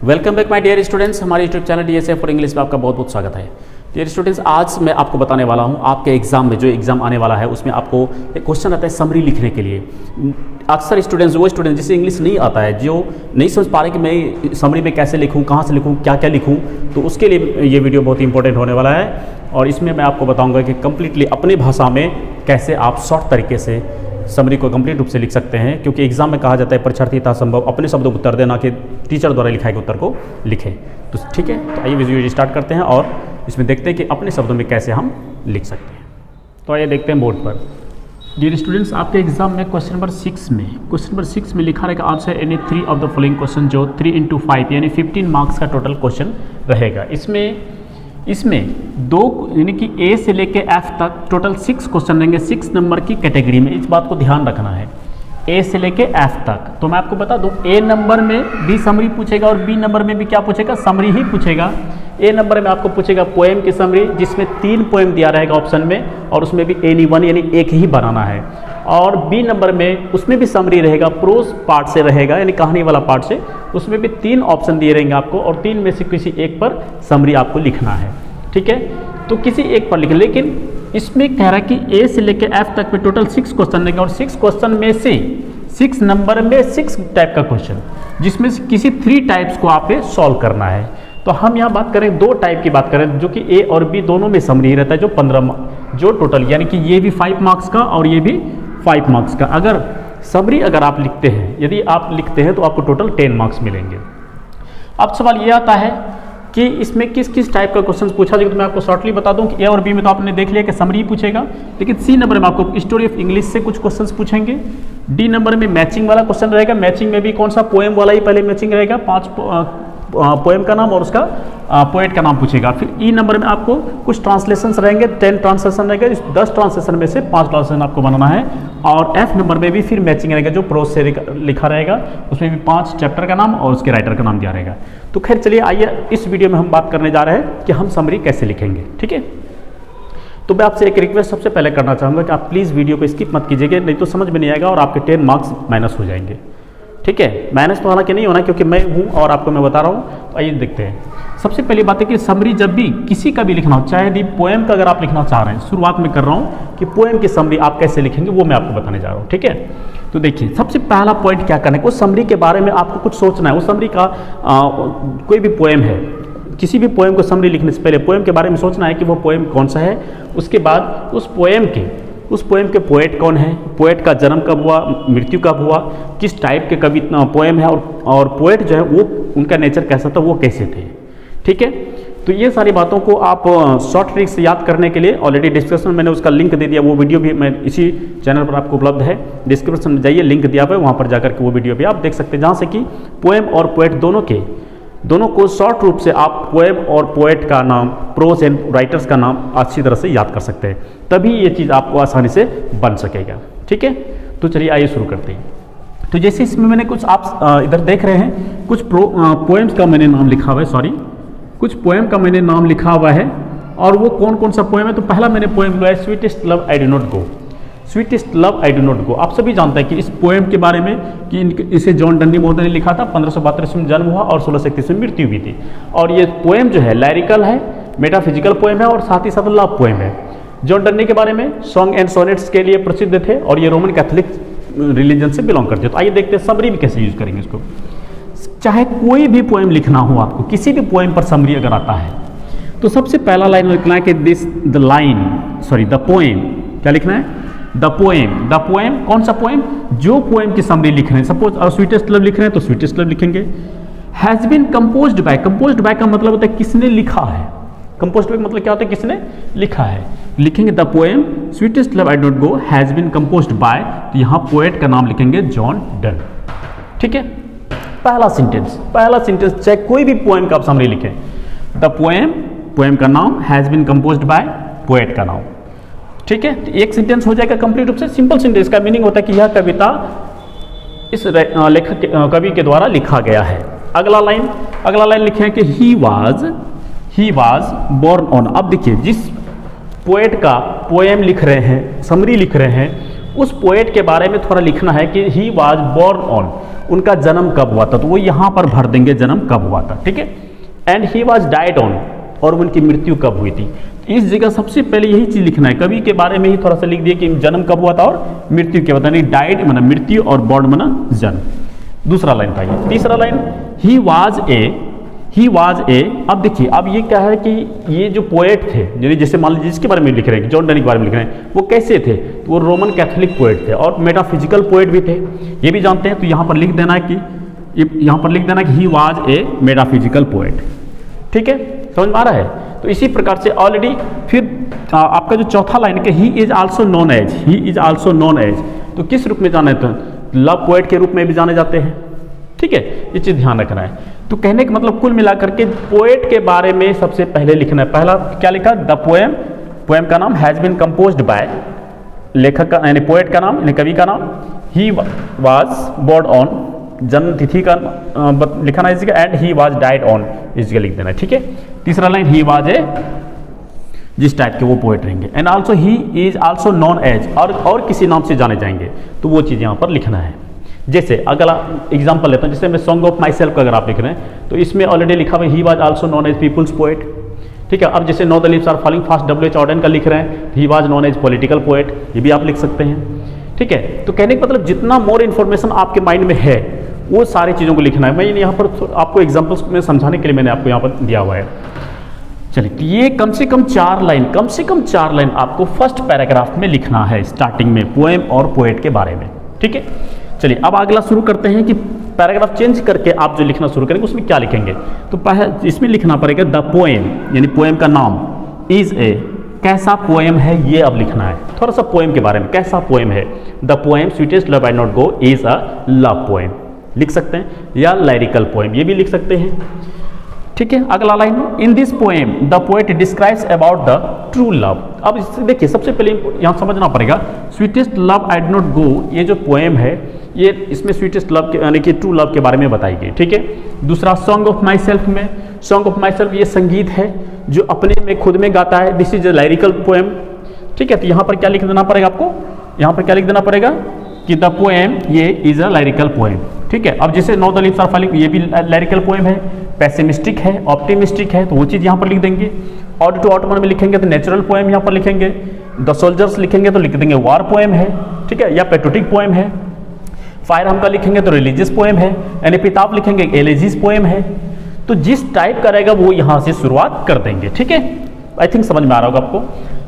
Welcome back my dear students, हमारे YouTube channel DSA for English में आपका बहुत बहुत स्वागत है। डियर स्टूडेंट्स, आज मैं आपको बताने वाला हूं आपके एग्जाम में, जो एग्जाम आने वाला है उसमें आपको एक क्वेश्चन आता है समरी लिखने के लिए। अक्सर स्टूडेंट्स, वो स्टूडेंट जिसे इंग्लिश नहीं आता है, जो नहीं समझ पा रहे कि मैं समरी में कैसे लिखूँ, कहाँ से लिखूँ, क्या क्या लिखूँ, तो उसके लिए ये वीडियो बहुत इंपॉर्टेंट होने वाला है। और इसमें मैं आपको बताऊँगा कि कम्प्लीटली अपनी भाषा में कैसे आप शॉर्ट तरीके से समरी को कंप्लीट रूप से लिख सकते हैं, क्योंकि एग्जाम में कहा जाता है परीक्षार्थी यथासंभव अपने शब्दों को उत्तर देना कि टीचर द्वारा लिखाए गए उत्तर को लिखें। तो ठीक है, तो आइए वीडियो स्टार्ट करते हैं और इसमें देखते हैं कि अपने शब्दों में कैसे हम लिख सकते हैं। तो आइए देखते हैं बोर्ड पर। डियर स्टूडेंट्स, आपके एग्जाम में क्वेश्चन नंबर 6 में लिखा रहेगा answer any 3 of the following question, जो 3 × 5 यानी 15 मार्क्स का टोटल क्वेश्चन रहेगा। इसमें दो यानी कि ए से लेके एफ तक टोटल 6 क्वेश्चन रहेंगे 6 नंबर की कैटेगरी में। इस बात को ध्यान रखना है, ए से लेके एफ तक। तो मैं आपको बता दूं, ए नंबर में भी समरी पूछेगा और बी नंबर में भी क्या पूछेगा, समरी ही पूछेगा। ए नंबर में आपको पूछेगा पोएम की समरी, जिसमें 3 पोएम दिया रहेगा ऑप्शन में, और उसमें भी एनी वन यानी एक ही बनाना है। और बी नंबर में उसमें भी समरी रहेगा, प्रोज पार्ट से रहेगा यानी कहानी वाला पार्ट से, उसमें भी 3 ऑप्शन दिए रहेंगे आपको, और 3 में से किसी एक पर समरी आपको लिखना है। ठीक है, तो किसी एक पर लिखें। लेकिन इसमें कह रहा है कि ए से लेकर एफ तक में टोटल 6 क्वेश्चन रहेंगे, और 6 क्वेश्चन में से 6 नंबर में 6 टाइप का क्वेश्चन, जिसमें से किसी 3 टाइप्स को आप सॉल्व करना है। तो हम यहाँ बात करें 2 टाइप की बात करें, जो कि ए और बी दोनों में समरी रहता है, जो 15 जो टोटल यानी कि ये भी 5 मार्क्स का और ये भी 5 मार्क्स का। अगर समरी अगर आप लिखते हैं, यदि आप लिखते हैं तो आपको टोटल 10 मार्क्स मिलेंगे। अब सवाल ये आता है कि इसमें किस किस टाइप का क्वेश्चन पूछा जाएगा। तो मैं आपको शॉर्टली बता दूं कि ए और बी में तो आपने देख लिया कि समरी पूछेगा, लेकिन सी नंबर में आपको स्टोरी ऑफ इंग्लिश से कुछ क्वेश्चंस पूछेंगे। डी नंबर में मैचिंग वाला क्वेश्चन रहेगा, मैचिंग में भी कौन सा पोएम वाला ही पहले मैचिंग रहेगा, 5 पोएम का नाम और उसका पोएट का नाम पूछेगा। फिर ई नंबर में आपको कुछ ट्रांसलेशंस रहेंगे, 10 ट्रांसलेशन रहेगा, इस 10 ट्रांसलेशन में से 5 ट्रांसलेशन आपको बनाना है। और एफ नंबर में भी फिर मैचिंग रहेगा, जो प्रोज से लिखा रहेगा, उसमें भी 5 चैप्टर का नाम और उसके राइटर का नाम दिया रहेगा। तो खैर चलिए, आइए इस वीडियो में हम बात करने जा रहे हैं कि हम समरी कैसे लिखेंगे। ठीक है, तो मैं आपसे एक रिक्वेस्ट सबसे पहले करना चाहूँगा कि आप प्लीज़ वीडियो को स्किप मत कीजिएगा, नहीं तो समझ में नहीं आएगा और आपके 10 मार्क्स माइनस हो जाएंगे। ठीक है, माइनस तो हालांकि नहीं होना, क्योंकि मैं हूँ और आपको मैं बता रहा हूँ। तो आइए देखते हैं। सबसे पहली बात है कि समरी जब भी किसी का भी लिखना हो, चाहे यदि पोएम का अगर आप लिखना चाह रहे हैं, शुरुआत में कर रहा हूँ कि पोएम की समरी आप कैसे लिखेंगे, वो मैं आपको बताने जा रहा हूँ। ठीक है, तो देखिए सबसे पहला पॉइंट क्या करना है, उस समरी के बारे में आपको कुछ सोचना है। उस समरी का कोई भी पोएम है, किसी भी पोएम को समरी लिखने से पहले पोएम के बारे में सोचना है कि वो पोएम कौन सा है। उसके बाद उस पोएम के पोएट कौन है, पोएट का जन्म कब हुआ, मृत्यु कब हुआ, किस टाइप के कवि पोएम है, और पोएट जो है वो उनका नेचर कैसा था, वो कैसे थे। ठीक है, तो ये सारी बातों को आप शॉर्ट ट्रिक से याद करने के लिए ऑलरेडी डिस्क्रिप्शन में मैंने उसका लिंक दे दिया, वो वीडियो भी मैं इसी चैनल पर आपको उपलब्ध है। डिस्क्रिप्शन में जाइए, लिंक दिया हुआ है, वहाँ पर जाकर के वो वीडियो भी आप देख सकते हैं, जहाँ से कि पोएम और पोएट दोनों को शॉर्ट रूप से आप पोएम और पोएट का नाम, प्रोज एंड राइटर्स का नाम अच्छी तरह से याद कर सकते हैं, तभी ये चीज़ आपको आसानी से बन सकेगा। ठीक है, तो चलिए आइए शुरू करते हैं। तो जैसे इसमें मैंने कुछ आप इधर देख रहे हैं, कुछ पोएम्स का मैंने नाम लिखा हुआ है, कुछ पोएम का मैंने नाम लिखा हुआ है, और वो कौन कौन सा पोएम है। तो पहला मैंने पोएम लिया है sweetest love I do not go. Sweetest love I do not go, आप सभी जानते हैं कि इस पोएम के बारे में कि इसे जॉन डन्नी महोदय ने लिखा था, 1532 में जन्म हुआ और 1631 में मृत्यु भी थी। और ये पोएम जो है लाइरिकल है, मेटाफिजिकल पोएम है और साथ ही साथ लव पोएम है। जॉन डन्नी के बारे में सॉन्ग एंड सोनेट्स के लिए प्रसिद्ध थे, और ये रोमन कैथोलिक रिलीजन से बिलोंग करते। तो आइए देखते हैं समरी में कैसे यूज करेंगे इसको। चाहे कोई भी पोएम लिखना हो आपको, किसी भी पोएम पर समरी अगर आता है, तो सबसे पहला लाइन लिखना है कि द पोएम, क्या लिखना है, द पोएम कौन सा पोएम, जो पोएम की समरी लिख रहे हैं। सपोज स्वीटेस्ट लव लिख रहे हैं तो स्वीटेस्ट लव लिखेंगे। हैज बीन कंपोज्ड बाय का मतलब होता है किसने लिखा है। कंपोज्ड बाय का मतलब क्या होता है, किसने लिखा है। लिखेंगे the poem sweetest love I don't go has been composed by, तो यहाँ पोएट का नाम लिखेंगे जॉन डन। ठीक है, पहला सेंटेंस चाहे कोई भी पोएम का आप समरी लिखें, द पोएम का नाम, has been composed by, poet का नाम। ठीक है, तो एक सेंटेंस हो जाएगा कंप्लीट रूप से। सिंपल सेंटेंस का मीनिंग होता है कि यह कविता इस कवि के द्वारा लिखा गया है। अगला लाइन लिखे कि ही वाज बोर्न ऑन। अब देखिए, जिस पोएट का पोएम लिख रहे हैं, समरी लिख रहे हैं, उस पोएट के बारे में थोड़ा लिखना है कि ही वाज बोर्न ऑन, उनका जन्म कब हुआ था, तो वो यहाँ पर भर देंगे जन्म कब हुआ था, ठीक है। And he was died on, और उनकी मृत्यु कब हुई थी। इस जगह सबसे पहले यही चीज़ लिखना है, कवि के बारे में ही थोड़ा सा लिख दिया कि जन्म कब हुआ था और मृत्यु क्या बता, नहीं डाइड माना मृत्यु और बॉर्न माना जन्म। दूसरा लाइन था ये। तीसरा लाइन ही वाज ए। अब देखिए, अब ये क्या है कि ये जो पोएट थे, यानी जैसे मान लीजिए जिसके बारे में लिख रहे हैं, जॉन डनी के बारे में लिख रहे हैं, वो कैसे थे, तो वो रोमन कैथोलिक पोएट थे और मेटाफिजिकल पोएट भी थे, ये भी जानते हैं। तो यहाँ पर लिख देना है कि यहाँ पर लिख देना कि he was a metaphysical poet, ठीक है, समझ में आ रहा है। तो इसी प्रकार से ऑलरेडी फिर आपका जो चौथा लाइन के he is also known as, तो किस रूप में जाना है, तो लव पोएट के रूप में भी जाने जाते हैं, ठीक है, ये चीज़ ध्यान रखना है। तो कहने का मतलब कुल मिलाकर के पोएट के बारे में सबसे पहले लिखना है। पहला क्या लिखा, द पोएम का नाम हैज़ बीन कंपोज्ड बाय, लेखक का यानी पोएट का नाम यानी कवि का नाम, ही वाज बोर्न ऑन, जन्म तिथि का लिखना है इस जगह, and he was died on इस जगह लिख देना है, ठीक है। तीसरा लाइन ही वाज ए, जिस टाइप के वो पोएट रहेंगे, and also he is also known as, और किसी नाम से जाने जाएंगे, तो वो चीज़ यहाँ पर लिखना है। जैसे अगला एग्जांपल लेता हूँ, जैसे मैं सॉन्ग ऑफ माई सेल्फ का अगर आप लिख रहे हैं, तो इसमें ऑलरेडी लिखा हुआ he was also known as people's poet, ठीक है। अब जैसे no the leaves are falling fast W.H. Auden का लिख रहे हैं, he was known as political poet, ये भी आप लिख सकते हैं, ठीक है। तो कहने का मतलब जितना मोर इन्फॉर्मेशन आपके माइंड में है वो सारी चीज़ों को लिखना है। मैं यहाँ पर आपको एग्जाम्पल्स में समझाने के लिए मैंने आपको यहाँ पर दिया हुआ है। चलिए, ये कम से कम चार लाइन आपको फर्स्ट पैराग्राफ में लिखना है, स्टार्टिंग में पोएम और पोएट के बारे में, ठीक है। चलिए, अब अगला शुरू करते हैं कि पैराग्राफ चेंज करके आप जो लिखना शुरू करेंगे उसमें क्या लिखेंगे। तो इसमें लिखना पड़ेगा द पोएम, यानी पोएम का नाम, इज ए, कैसा पोएम है ये अब लिखना है। थोड़ा सा पोएम के बारे में, कैसा पोएम है। The poem sweetest love I not go is a love poem लिख सकते हैं, या लाइरिकल पोएम ये भी लिख सकते हैं, ठीक है। अगला line, in this poem the poet describes about the true love. अब देखिए, सबसे पहले यहाँ समझना पड़ेगा, sweetest love I do not go, ये जो पोएम है ये इसमें स्वीटेस्ट लव के यानी कि ट्रू लव के बारे में बताई गई, ठीक है। दूसरा, सॉन्ग ऑफ माई सेल्फ में, सॉन्ग ऑफ माई सेल्फ ये संगीत है जो अपने में खुद में गाता है, this is a lyrical poem, ठीक है। तो यहाँ पर क्या लिख देना पड़ेगा आपको, यहाँ पर क्या लिख देना पड़ेगा कि द पोएम ये इज अ लाइरिकल पोएम, ठीक है। अब जैसे no the leaves are falling ये भी लाइरिकल पोएम है, पेसिमिस्टिक है, ऑप्टिमिस्टिक है, तो वो चीज़ यहाँ पर लिख देंगे। ऑड टू ऑटोमन में लिखेंगे तो नेचुरल पोएम यहाँ पर लिखेंगे। द सोल्जर्स लिखेंगे तो लिख देंगे वार पोएम है, ठीक है, या पेट्रोटिक पोएम है। फायर हमका लिखेंगे तो रिलीजियस पोएम है, यानी एपिताफ लिखेंगे एलेजिस पोएम है। तो जिस टाइप का रहेगा वो यहाँ से शुरुआत कर देंगे, ठीक है। आई थिंक समझ में आ रहा होगा आपको।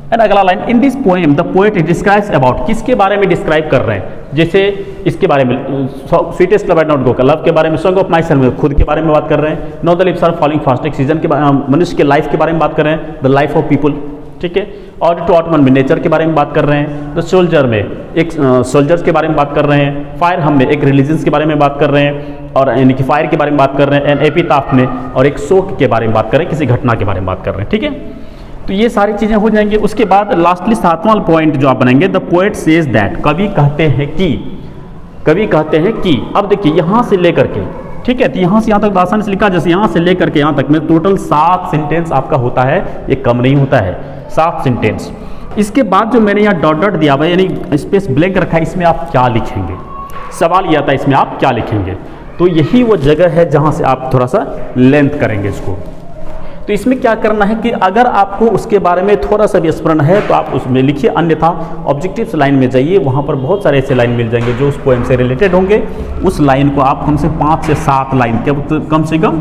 एंड अगला line, in this poem the poet describes about, किसके बारे में डिस्क्राइब कर रहे हैं, जैसे इसके बारे में sweetest love I not go का लव के बारे में, सॉन्ग ऑफ माई सेल्फ में खुद के बारे में बात कर रहे हैं, no the leaves are falling fast एक सीजन के मनुष्य के लाइफ के बारे में बात कर रहे हैं, द लाइफ ऑफ पीपल, ठीक है। और टू ऑटमन में नेचर के बारे में बात कर रहे हैं, द सोल्जर में एक सोल्जर्स के बारे में बात कर रहे हैं, फायर हम में एक रिलीजन्स के बारे में बात कर रहे हैं, और यानी कि फायर के बारे में बात कर रहे हैं, एंड एपिताफ में और एक शोक के बारे में बात कर रहे हैं, किसी घटना के बारे में बात कर रहे हैं, ठीक है। तो ये सारी चीज़ें हो जाएंगी। उसके बाद लास्टली सातवां पॉइंट जो आप बनाएंगे, द पोएट सेज दैट, कवि कहते हैं कि, अब देखिए यहाँ से लेकर के, ठीक है, तो यहाँ से यहाँ तक आसानी से लिखा, जैसे यहाँ से लेकर के यहाँ तक में टोटल 7 सेंटेंस आपका होता है, ये कम नहीं होता है, 7 सेंटेंस। इसके बाद जो मैंने यहाँ डॉट डॉट दिया हुआ है यानी स्पेस ब्लैंक रखा है, इसमें आप क्या लिखेंगे, सवाल ये आता है इसमें आप क्या लिखेंगे। तो यही वो जगह है जहाँ से आप थोड़ा सा लेंथ करेंगे इसको। तो इसमें क्या करना है कि अगर आपको उसके बारे में थोड़ा सा भी स्मरण है तो आप उसमें लिखिए, अन्यथा ऑब्जेक्टिव्स लाइन में जाइए, वहाँ पर बहुत सारे ऐसे लाइन मिल जाएंगे जो उस पोएम से रिलेटेड होंगे। उस लाइन को आप कम से 5 से 7 लाइन, कम से कम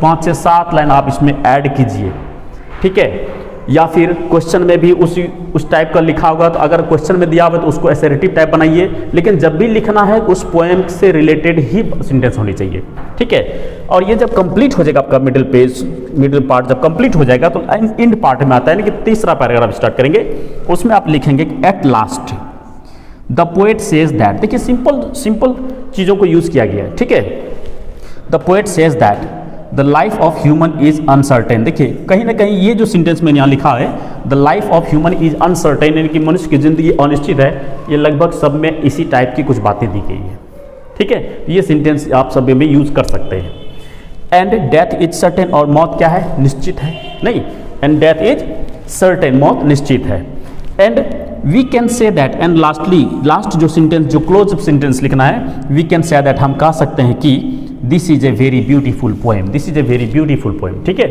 5 से 7 लाइन आप इसमें ऐड कीजिए, ठीक है। या फिर क्वेश्चन में भी उस टाइप का लिखा होगा, तो अगर क्वेश्चन में दिया हुआ तो उसको असर्टिव टाइप बनाइए, लेकिन जब भी लिखना है उस पोएम से रिलेटेड ही सेंटेंस होनी चाहिए, ठीक है। और ये जब कंप्लीट हो जाएगा आपका मिडिल पार्ट जब कंप्लीट हो जाएगा तो एंड पार्ट में आता है ना कि तीसरा पैराग्राफ स्टार्ट करेंगे, उसमें आप लिखेंगे at last the poet says that. देखिए सिंपल चीज़ों को यूज़ किया गया है, ठीक है। The poet says that the life of human is uncertain. देखिए कहीं ना कहीं ये जो सेंटेंस मैंने यहाँ लिखा है, the life of human is uncertain, यानी कि मनुष्य की जिंदगी अनिश्चित है, ये लगभग सब में इसी टाइप की कुछ बातें दी गई है, ठीक है। ये सेंटेंस आप सब में यूज कर सकते हैं। एंड डेथ इज सर्टेन, और मौत क्या है, निश्चित है, नहीं, एंड डेथ इज सर्टेन, मौत निश्चित है। And we can say that, and lastly last जो सेंटेंस, जो क्लोज सेंटेंस लिखना है, वी कैन से दैट, हम कह सकते हैं कि this is a very beautiful poem, this is a very beautiful poem. ठीक है,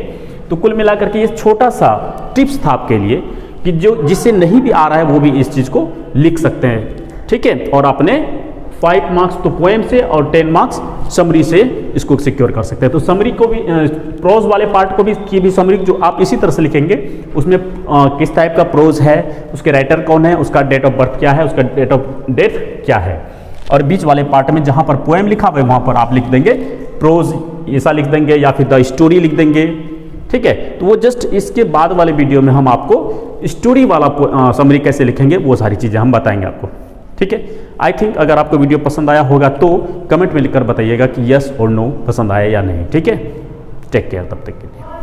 तो कुल मिलाकर के ये छोटा सा टिप्स था आपके लिए कि जो जिससे नहीं भी आ रहा है वो भी इस चीज़ को लिख सकते हैं। ठीक है, और आपने 5 मार्क्स तो पोएम से और 10 मार्क्स समरी से इसको सिक्योर कर सकते हैं। तो समरी को भी, प्रोज वाले पार्ट को भी की भी समरी जो आप इसी तरह से लिखेंगे, उसमें किस टाइप का प्रोज है, उसके राइटर कौन है, उसका डेट ऑफ बर्थ क्या है, उसका डेट ऑफ डेथ क्या है, और बीच वाले पार्ट में जहां पर पोएम लिखा हुआ है वहां पर आप लिख देंगे प्रोज ऐसा लिख देंगे, या फिर द स्टोरी लिख देंगे। ठीक है, तो वो जस्ट इसके बाद वाले वीडियो में हम आपको स्टोरी वाला समरी कैसे लिखेंगे वो सारी चीज़ें हम बताएंगे आपको। ठीक है, आई थिंक अगर आपको वीडियो पसंद आया होगा तो कमेंट में लिखकर बताइएगा कि यस और नो पसंद आया या नहीं। ठीक है, टेक केयर तब तक के लिए।